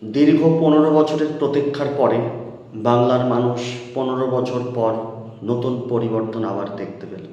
দীর্ঘ 15 বছরের প্রতীক্ষার পরে বাংলার মানুষ 15 বছর পর নতুন পরিবর্তন আবার দেখতে পেল।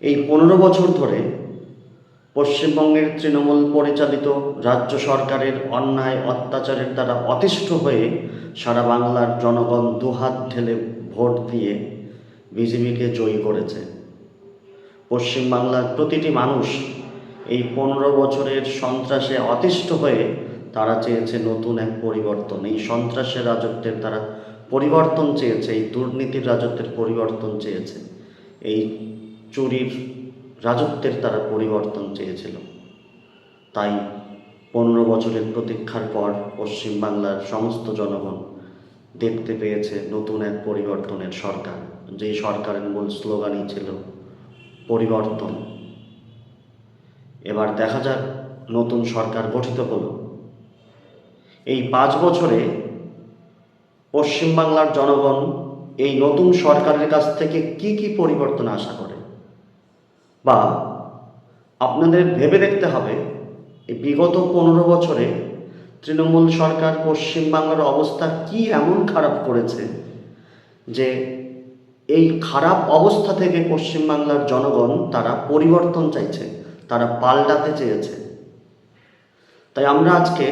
এই 15 বছর ধরে পশ্চিমবঙ্গের তৃণমূল পরিচালিত রাজ্য সরকারের অন্যায় অত্যাচারের দ্বারা অতিষ্ঠ হয়ে সারা বাংলার জনগণ দুহাত ঢেলে ভোট দিয়ে বিজেপিকে জয়ী করেছে। পশ্চিমবাংলার প্রতিটি মানুষ এই 15 বছরের সন্ত্রাসে অতিষ্ঠ হয়ে তারা চেয়েছে নতুন এক পরিবর্তন। এই সন্ত্রাসের রাজত্বের তারা পরিবর্তন চেয়েছে, এই দুর্নীতির রাজত্বের পরিবর্তন চেয়েছে, এই চুরির রাজত্বের তারা পরিবর্তন চেয়েছিল। তাই 15 বছরের প্রতীক্ষার পর পশ্চিমবাংলার সমস্ত জনগণ দেখতে পেয়েছে নতুন এক পরিবর্তনের সরকার। যেই সরকারের মূল স্লোগানই ছিল পরিবর্তন। এবার দেখা যাক নতুন সরকার গঠিত হলো। এই 5 বছরে পশ্চিমবাংলার জনগণ এই নতুন সরকারের কাছ থেকে কি কি পরিবর্তন আশা করে, বা আপনাদের ভেবে দেখতে হবে এই বিগত 15 বছরে তৃণমূল সরকার পশ্চিমবাংলার অবস্থা কি এমন খারাপ করেছে যে এই খারাপ অবস্থা থেকে পশ্চিমবাংলার জনগণ তারা পরিবর্তন চাইছে, তারা পাল্টাতে চেয়েছে। তাই আমরা আজকে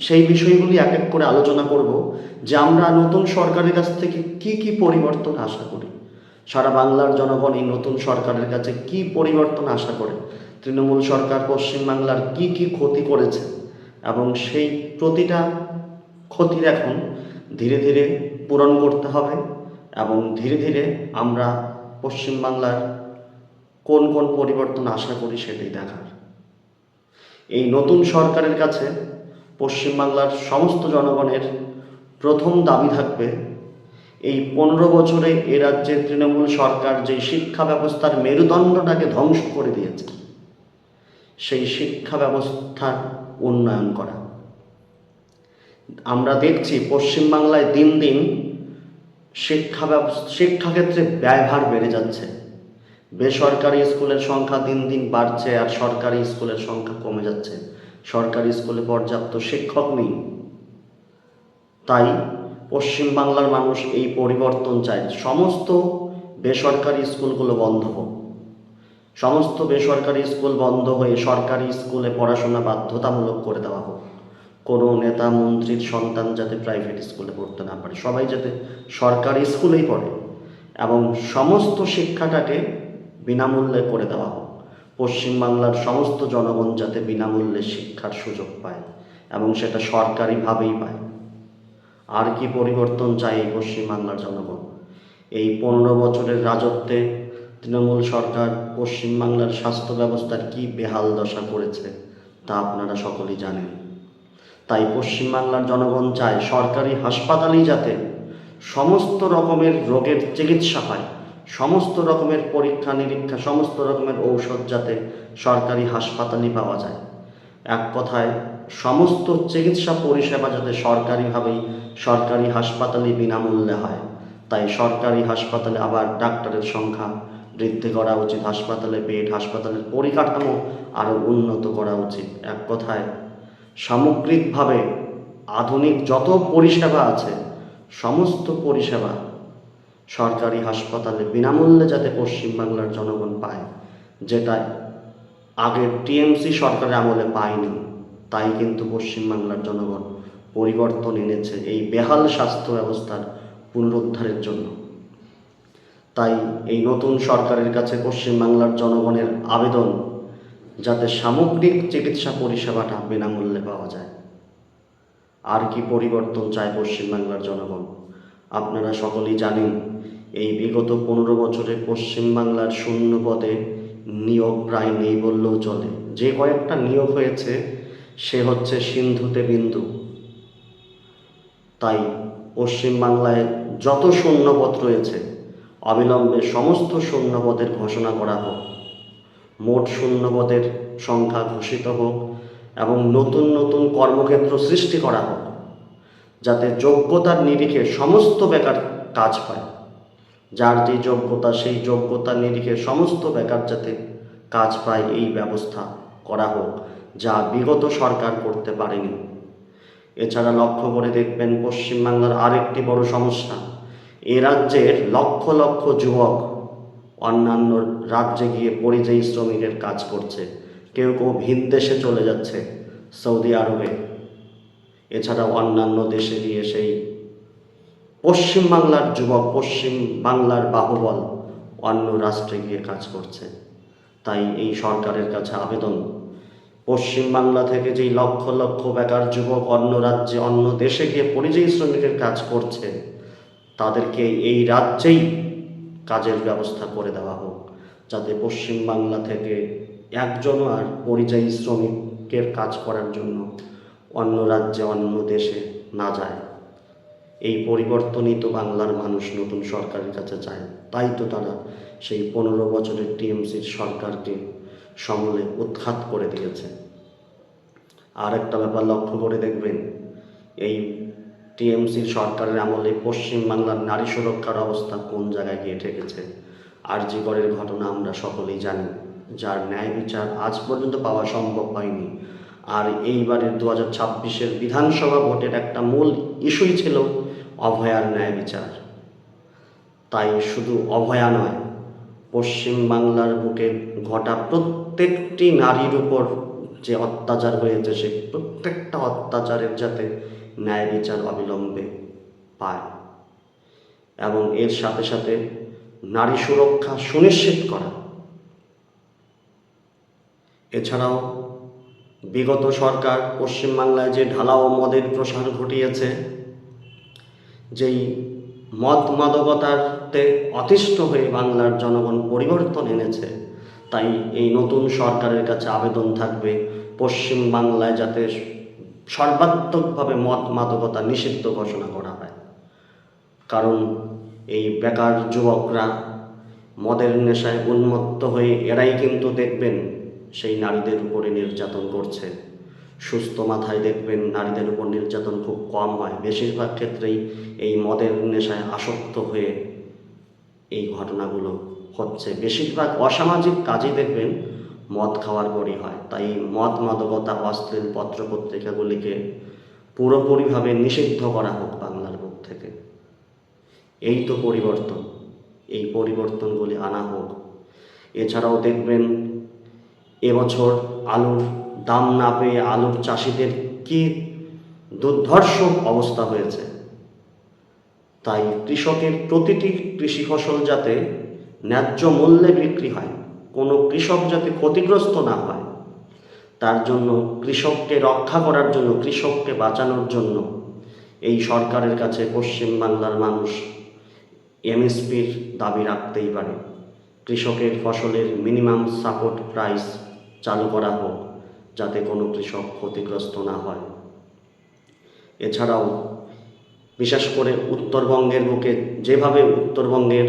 সেই বিষয়গুলি এক এক করে আলোচনা করব যে আমরা নতুন সরকারের কাছ থেকে কি কি পরিবর্তন আশা করি। সারা বাংলার জনগণ এই নতুন সরকারের কাছে কি পরিবর্তন আশা করে, তৃণমূল সরকার পশ্চিমবাংলার কি কি ক্ষতি করেছে এবং সেই প্রতিটা ক্ষতির এখন ধীরে ধীরে পূরণ করতে হবে এবং ধীরে ধীরে আমরা পশ্চিমবাংলার কোন কোন পরিবর্তন আশা করি সেটাই দেখার। এই নতুন সরকারের কাছে পশ্চিমবাংলার সমস্ত জনগণের প্রথম দাবি থাকবে, এই 15 বছরে এ রাজ্যের তৃণমূল সরকার যে শিক্ষা ব্যবস্থার মেরুদণ্ডটাকে ধ্বংস করে দিয়েছে সেই শিক্ষা ব্যবস্থার উন্নয়ন করা। আমরা দেখছি পশ্চিমবাংলায় দিন দিন শিক্ষাক্ষেত্রে ব্যয়ভার বেড়ে যাচ্ছে। বেসরকারি স্কুলের সংখ্যা দিন দিন বাড়ছে আর সরকারি স্কুলের সংখ্যা কমে যাচ্ছে। সরকারি স্কুলে পর্যাপ্ত শিক্ষক নেই। তাই পশ্চিমবাংলার মানুষ এই পরিবর্তন চায়। সমস্ত বেসরকারি স্কুলগুলো বন্ধ হোক, সমস্ত বেসরকারি স্কুল বন্ধ হয়ে সরকারি স্কুলে পড়াশোনা বাধ্যতামূলক করে দেওয়া হোক। কোনো নেতা মন্ত্রীর সন্তান যাতে প্রাইভেট স্কুলে পড়তে না পারে, সবাই যাতে সরকারি স্কুলেই পড়ে এবং সমস্ত শিক্ষাটাকে বিনামূল্যে করে দেওয়া হোক। পশ্চিমবাংলার সমস্ত জনগণ যাতে বিনামূল্যে শিক্ষার সুযোগ পায় এবং সেটা সরকারিভাবেই পায়। আর কি পরিবর্তন চাই এই পশ্চিমবাংলার জনগণ? এই 15 বছরের রাজত্বে তৃণমূল সরকার পশ্চিমবাংলার স্বাস্থ্য ব্যবস্থার কি বেহাল দশা করেছে তা আপনারা সকলেই জানেন। তাই পশ্চিমবাংলার জনগণ চায় সরকারি হাসপাতালেই যাতে সমস্ত রকমের রোগের চিকিৎসা পায়, সমস্ত রকমের পরীক্ষা নিরীক্ষা, সমস্ত রকমের ঔষধ যাতে সরকারি হাসপাতালেই পাওয়া যায়। এক কথায় সমস্ত চিকিৎসা পরিষেবা যাতে সরকারিভাবেই সরকারি হাসপাতালে বিনামূল্যে হয়। তাই সরকারি হাসপাতালে আবার ডাক্তারের সংখ্যা বৃদ্ধি করা উচিত, হাসপাতালে বেড, হাসপাতালের পরিকাঠামো আরও উন্নত করা উচিত। এক কথায় সামগ্রিকভাবে আধুনিক যত পরিষেবা আছে সমস্ত পরিষেবা সরকারি হাসপাতালে বিনামূল্যে যাতে পশ্চিমবাংলার জনগণ পায়, যেটা আগের টিএমসি সরকারের আমলে পায়নি। তাই কিন্তু পশ্চিমবাংলার জনগণ পরিবর্তন এনেছে এই বেহাল স্বাস্থ্য ব্যবস্থার পুনরুদ্ধারের জন্য। তাই এই নতুন সরকারের কাছে পশ্চিমবাংলার জনগণের আবেদন যাতে সামগ্রিক চিকিৎসা পরিষেবাটা বিনামূল্যে পাওয়া যায়। আর কি পরিবর্তন চায় পশ্চিমবাংলার জনগণ? আপনারা সকলেই জানেন এই বিগত 15 বছরে পশ্চিমবাংলার শূন্য পদে নিয়োগ প্রায় নেই বললেও চলে। যে কয়েকটা নিয়োগ হয়েছে সে হচ্ছে সিন্ধুতে বিন্দু। তাই পশ্চিমবাংলায় যত শূন্যপদ রয়েছে অবিলম্বে সমস্ত শূন্যপদের ঘোষণা করা হোক, মোট শূন্যপদের সংখ্যা ঘোষিত হোক এবং নতুন নতুন কর্মক্ষেত্র সৃষ্টি করা হোক, যাতে যোগ্যতার নিরিখে সমস্ত বেকার কাজ পায়। যার যে যোগ্যতা সেই যোগ্যতার নিরিখে সমস্ত বেকার যাতে কাজ পায় এই ব্যবস্থা করা হোক, যা বিগত সরকার করতে পারেনি। এছাড়া লক্ষ্য করে দেখবেন পশ্চিমবাংলার আরেকটি বড় সমস্যা, এ রাজ্যের লক্ষ লক্ষ যুবক অন্যান্য রাজ্যে গিয়ে পরিযায়ী শ্রমিকের কাজ করছে, কেউ কেউ ভিন দেশে চলে যাচ্ছে, সৌদি আরবে, এছাড়াও অন্যান্য দেশে গিয়ে সেই পশ্চিমবাংলার যুবক, পশ্চিম বাংলার বাহুবল অন্য রাষ্ট্রে গিয়ে কাজ করছে। তাই এই সরকারের কাছে আবেদন, পশ্চিমবাংলা থেকে যেই লক্ষ লক্ষ বেকার যুবক অন্য রাজ্যে অন্য দেশে গিয়ে পরিযায়ী শ্রমিকের কাজ করছে, তাদেরকে এই রাজ্যেই কাজের ব্যবস্থা করে দেওয়া হোক, যাতে পশ্চিমবাংলা থেকে একজনও আর পরিযায়ী শ্রমিকের কাজ করার জন্য অন্য রাজ্যে অন্য দেশে না যায়। এই পরিবর্তনই তো বাংলার মানুষ নতুন সরকারের কাছে চায়। তাই তো তারা সেই 15 বছরের টিএমসির সরকারকে সমূলে উৎখাত করে দিয়েছে। আর একটা ব্যাপার লক্ষ্য করে দেখবেন, এই টিএমসির সরকারের আমলে পশ্চিমবাংলার নারী সুরক্ষার অবস্থা কোন জায়গায় গিয়ে ঠেকেছে। আরজি করের ঘটনা আমরা সকলেই জানি, যার ন্যায় বিচার আজ পর্যন্ত পাওয়া সম্ভব হয়নি। আর এইবারের 2026-এর বিধানসভা ভোটের একটা মূল ইস্যুই ছিল অভয়ার ন্যায় বিচার। তাই শুধু অভয়া নয়, পশ্চিমবাংলার বুকে ঘটা প্রত্যেকটি নারীর উপর যে অত্যাচার হয়েছে, সে প্রত্যেকটা অত্যাচারের যাতে ন্যায় বিচার অবিলম্বে পায়, এবং এর সাথে সাথে নারী সুরক্ষা সুনিশ্চিত করা। এছাড়াও বিগত সরকার পশ্চিমবাংলায় যে ঢালাও মদের প্রসার ঘটিয়েছে, যেই মদ মাদকতাতে অতিষ্ঠ হয়ে বাংলার জনগণ পরিবর্তন এনেছে, তাই এই নতুন সরকারের কাছে আবেদন থাকবে পশ্চিমবাংলায় যাতে সর্বাত্মকভাবে মদ মাদকতা নিষিদ্ধ ঘোষণা করা হয়। কারণ এই বেকার যুবকরা মদের নেশায় উন্মত্ত হয়ে এরাই কিন্তু দেখবেন সেই নারীদের উপরে নির্যাতন করছে। সুস্থ মাথায় দেখবেন নারীদের উপর নির্যাতন খুব কম হয়, বেশিরভাগ ক্ষেত্রেই এই মদের নেশায় আসক্ত হয়ে এই ঘটনাগুলো হচ্ছে। বেশিরভাগ অসামাজিক কাজই দেখবেন মদ খাওয়ার পরই হয়। তাই মদ মাদকতা অশ্লীল পত্রপত্রিকাগুলিকে পুরোপুরিভাবে নিষিদ্ধ করা হোক বাংলার বুক থেকে। এই তো পরিবর্তন, এই পরিবর্তনগুলি আনা হোক। এছাড়াও দেখবেন এবছর আলুর দাম না পেয়ে আলুর চাষিদের কি দুর্ধর্ষ অবস্থা হয়েছে। তাই কৃষকের প্রতিটি কৃষি ফসল যাতে ন্যায্য মূল্যে বিক্রি হয়, কোনো কৃষক যাতে ক্ষতিগ্রস্ত না হয়, তার জন্য কৃষককে রক্ষা করার জন্য, কৃষককে বাঁচানোর জন্য এই সরকারের কাছে পশ্চিমবাংলার মানুষ এমএসপির দাবি রাখতেই পারে। কৃষকের ফসলের মিনিমাম সাপোর্ট প্রাইস চালু করা হোক, যাতে কোনো কৃষক ক্ষতিগ্রস্ত না হয়। এছাড়াও বিশেষ করে উত্তরবঙ্গের বুকে যেভাবে উত্তরবঙ্গের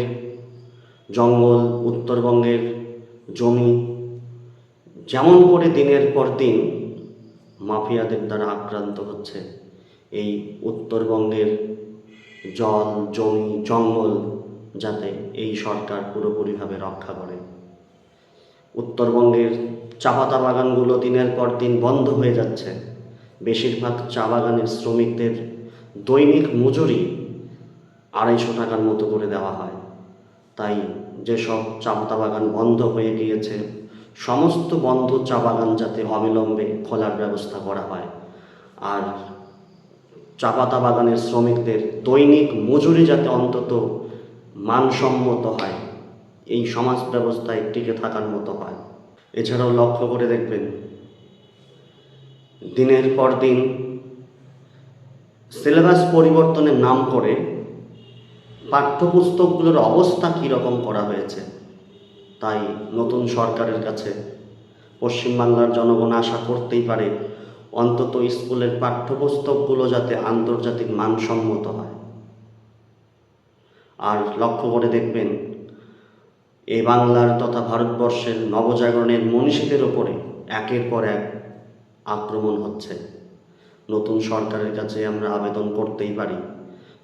জঙ্গল, উত্তরবঙ্গের জমি যেমন করে দিনের পর দিন মাফিয়াদের দ্বারা আক্রান্ত হচ্ছে, এই উত্তরবঙ্গের জল, জমি, জঙ্গল যাতে এই সরকার পুরোপুরিভাবে রক্ষা করে। উত্তরবঙ্গের চা পাতা বাগানগুলো দিনের পর দিন বন্ধ হয়ে যাচ্ছে। বেশিরভাগ চা বাগানের শ্রমিকদের দৈনিক মজুরি 250 টাকার মতো করে দেওয়া হয়। তাই যেসব চা পাতা বাগান বন্ধ হয়ে গিয়েছে, সমস্ত বন্ধ চা বাগান যাতে অবিলম্বে খোলার ব্যবস্থা করা হয়, আর চা পাতা বাগানের শ্রমিকদের দৈনিক মজুরি যাতে অন্তত মানসম্মত হয়, এই সমাজ ব্যবস্থায় টিকে থাকার মতো হয়। এছাড়াও লক্ষ্য করে দেখবেন দিনের পর দিন সিলেবাস পরিবর্তনের নাম করে পাঠ্যপুস্তকগুলোর অবস্থা কীরকম করা হয়েছে। তাই নতুন সরকারের কাছে পশ্চিমবাংলার জনগণ আশা করতেই পারে অন্তত স্কুলের পাঠ্যপুস্তকগুলো যাতে আন্তর্জাতিক মানসম্মত হয়। আর লক্ষ্য করে দেখবেন এই বাংলার তথা ভারতবর্ষের নবজাগরণের মনীষীদের ওপরে একের পর এক আক্রমণ হচ্ছে। নতুন সরকারের কাছে আমরা আবেদন করতেই পারি,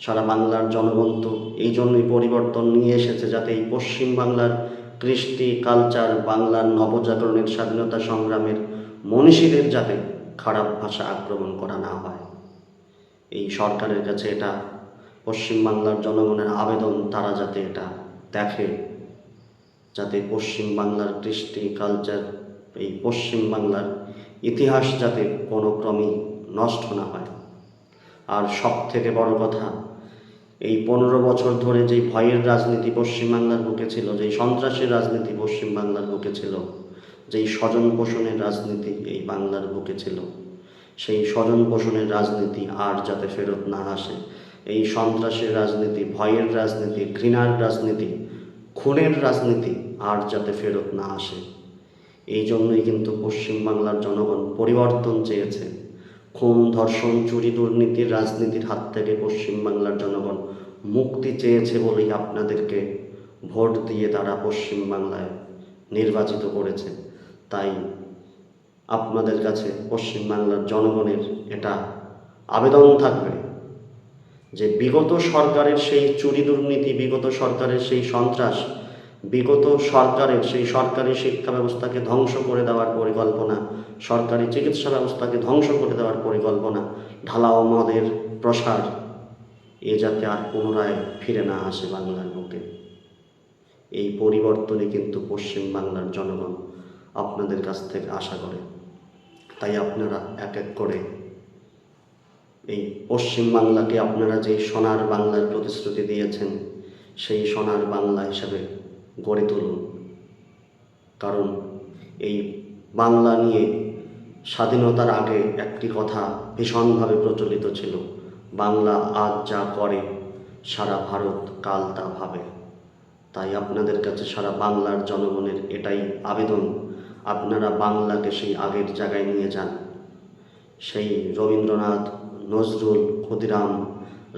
সারা বাংলার জনগণ তো এই জন্যই পরিবর্তন নিয়ে এসেছে, যাতে এই পশ্চিমবাংলার কৃষ্টি, কালচার, বাংলার নবজাগরণের স্বাধীনতা সংগ্রামের মনীষীদের যাতে খারাপ ভাষা আক্রমণ করা না হয়। এই সরকারের কাছে এটা পশ্চিমবাংলার জনগণের আবেদন, তারা যাতে এটা দেখে, যাতে পশ্চিমবাংলার কৃষ্টি কালচার, এই পশ্চিমবাংলার ইতিহাস যাতে কোনো ক্রমেই নষ্ট না হয়। আর সব থেকে বড় কথা, এই 15 বছর ধরে যেই ভয়ের রাজনীতি পশ্চিমবাংলার বুকে ছিল, যেই সন্ত্রাসের রাজনীতি পশ্চিমবাংলার বুকে ছিল, যেই স্বজন পোষণের রাজনীতি এই বাংলার বুকে ছিল, সেই স্বজন পোষণের রাজনীতি আর যাতে ফেরত না আসে। এই সন্ত্রাসের রাজনীতি, ভয়ের রাজনীতি, ঘৃণার রাজনীতি, খুনের রাজনীতি আর যাতে ফেরত না আসে। এই জন্যই কিন্তু পশ্চিমবাংলার জনগণ পরিবর্তন চেয়েছে। খুন, ধর্ষণ, চুরি, দুর্নীতির রাজনীতির হাত থেকে পশ্চিমবাংলার জনগণ মুক্তি চেয়েছে বলেই আপনাদেরকে ভোট দিয়ে তারা পশ্চিমবাংলায় নির্বাচিত করেছে। তাই আপনাদের কাছে পশ্চিমবাংলার জনগণের এটা আবেদন থাকবে যে বিগত সরকারের সেই চুরি দুর্নীতি, বিগত সরকারের সেই সন্ত্রাস, বিগত সরকারের সেই সরকারি শিক্ষা ব্যবস্থাকে ধ্বংস করে দেওয়ার পরিকল্পনা, সরকারি চিকিৎসা ব্যবস্থাকে ধ্বংস করে দেওয়ার পরিকল্পনা, ঢালাও মদের প্রসার, এ যাতে আর পুনরায় ফিরে না আসে বাংলার বুকে। এই পরিবর্তনে কিন্তু পশ্চিমবাংলার জনগণ আপনাদের কাছ থেকে আশা করে। তাই আপনারা এক এক করে এই পশ্চিমবাংলাকে আপনারা যে সোনার বাংলার প্রতিশ্রুতি দিয়েছেন, সেই সোনার বাংলা হিসাবে গড়ে তুলুন। কারণ এই বাংলা নিয়ে স্বাধীনতার আগে একটি কথা ভীষণভাবে প্রচলিত ছিল, বাংলা আজ যা করে সারা ভারত কাল তা ভাবে। তাই আপনাদের কাছে সারা বাংলার জনগণের এটাই আবেদন, আপনারা বাংলাকে সেই আগের জায়গায় নিয়ে যান। সেই রবীন্দ্রনাথ, নজরুল, ক্ষুদিরাম,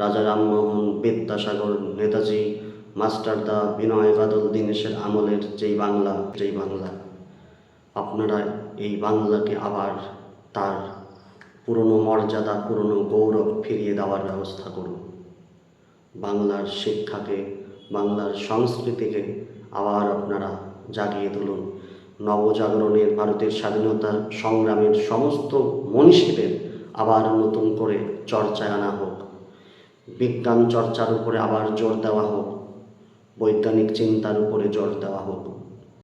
রাজা রামমোহন, বিদ্যাসাগর, নেতাজি, মাস্টারদা, বিনয় বাদল দীনেশের আমলের যেই বাংলা, আপনারা এই বাংলাকে আবার তার পুরনো মর্যাদা, পুরনো গৌরব ফিরিয়ে দেওয়ার ব্যবস্থা করুন। বাংলার শিক্ষাকে, বাংলার সংস্কৃতিকে আবার আপনারা জাগিয়ে তুলুন। নবজাগরণের ভারতের স্বাধীনতা সংগ্রামের সমস্ত মনীষীদের আবার নতুন করে চর্চায় আনা হোক, বিজ্ঞান চর্চার উপরে আবার জোর দেওয়া হোক, বৈজ্ঞানিক চিন্তার উপরে জোর দেওয়া হোক।